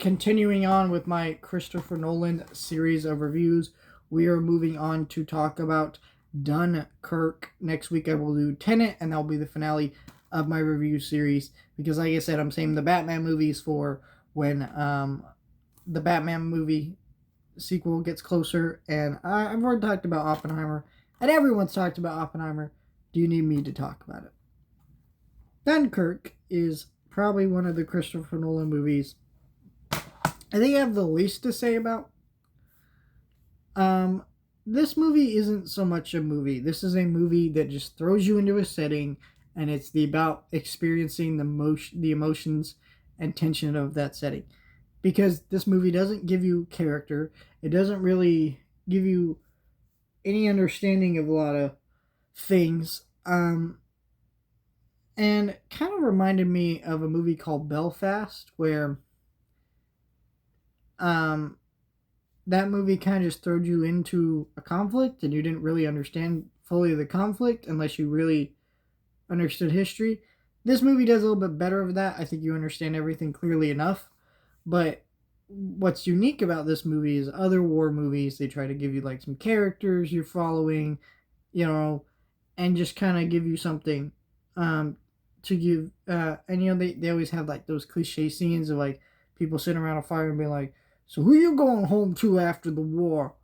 Continuing on with my Christopher Nolan series of reviews, we are moving on to talk about Dunkirk. Next week I will do Tenet, and that'll be the finale of my review series. Because, like I said, I'm saving the Batman movies for when the Batman movie sequel gets closer. And I've already talked about Oppenheimer, and everyone's talked about Oppenheimer. Do you need me to talk about it? Dunkirk is probably one of the Christopher Nolan movies I think I have the least to say about. This movie isn't so much a movie. This is a movie that just throws you into a setting, and it's about experiencing the emotions and tension of that setting. Because this movie doesn't give you character, it doesn't really give you any understanding of a lot of things. And kind of reminded me of a movie called Belfast, where that movie kind of just throwed you into a conflict and you didn't really understand fully the conflict unless you really understood history. This movie does a little bit better of that. I think you understand everything clearly enough. But what's unique about this movie is other war movies, they try to give you like some characters you're following, and just kind of give you something to give. And they always have like those cliche scenes of like people sitting around a fire and being like, so who you going home to after the war?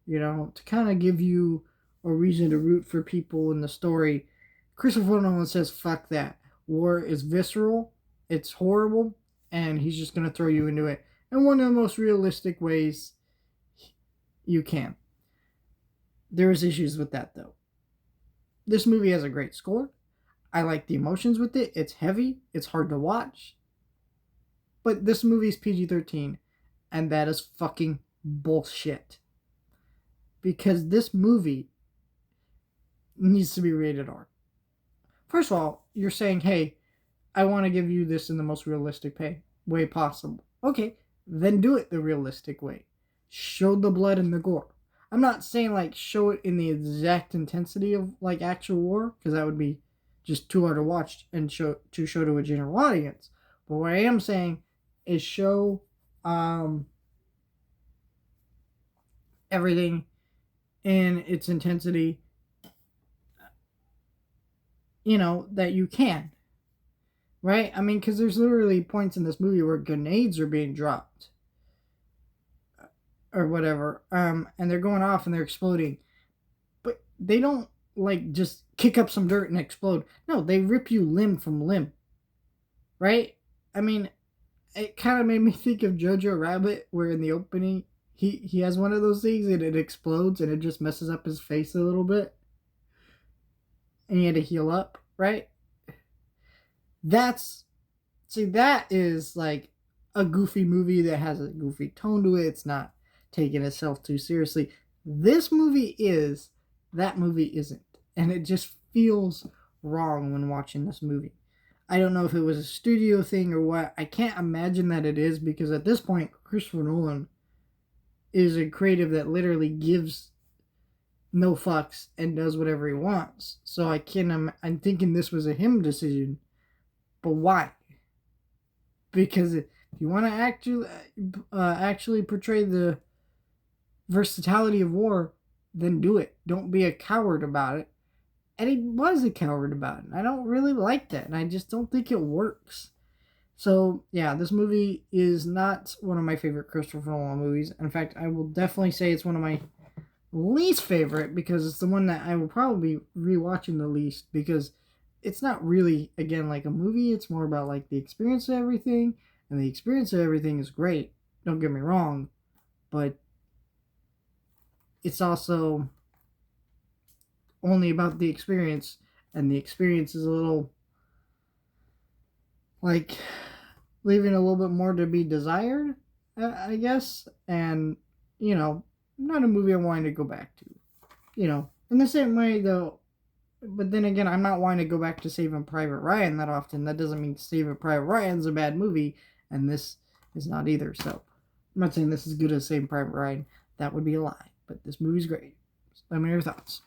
To kind of give you a reason to root for people in the story. Christopher Nolan says, fuck that. War is visceral, it's horrible, and he's just going to throw you into it in one of the most realistic ways you can. There's issues with that, though. This movie has a great score. I like the emotions with it. It's heavy. It's hard to watch. But this movie is PG-13. And that is fucking bullshit. Because this movie needs to be rated R. First of all, you're saying, hey, I want to give you this in the most realistic way possible. Okay, then do it the realistic way. Show the blood and the gore. I'm not saying like show it in the exact intensity of like actual war, because that would be just too hard to watch and show to a general audience. But what I am saying is show everything in its intensity, that you can, right? I mean, because there's literally points in this movie where grenades are being dropped or whatever, and they're going off and they're exploding, but they don't like just kick up some dirt and explode. No, they rip you limb from limb, right? I mean, it kind of made me think of Jojo Rabbit, where in the opening he has one of those things and it explodes and it just messes up his face a little bit, and he had to heal up, right? That is like a goofy movie that has a goofy tone to it. It's not taking itself too seriously. This movie is, that movie isn't, and it just feels wrong when watching this movie. I don't know if it was a studio thing or what. I can't imagine that it is, because at this point, Christopher Nolan is a creative that literally gives no fucks and does whatever he wants. So I'm thinking this was a him decision. But why? Because if you want to actually portray the versatility of war, then do it. Don't be a coward about it. And he was a coward about it. I don't really like that. And I just don't think it works. So, yeah, this movie is not one of my favorite Christopher Nolan movies. In fact, I will definitely say it's one of my least favorite, because it's the one that I will probably be rewatching the least, because it's not really, again, like a movie. It's more about like the experience of everything. And the experience of everything is great. Don't get me wrong. But it's also only about the experience, and the experience is a little like leaving a little bit more to be desired, I guess. And not a movie I'm wanting to go back to, in the same way though. But then again, I'm not wanting to go back to Saving Private Ryan that often. That doesn't mean Saving Private Ryan's a bad movie, and this is not either. So I'm not saying this is good as Saving Private Ryan. That would be a lie. But this movie's great. Let me know your thoughts.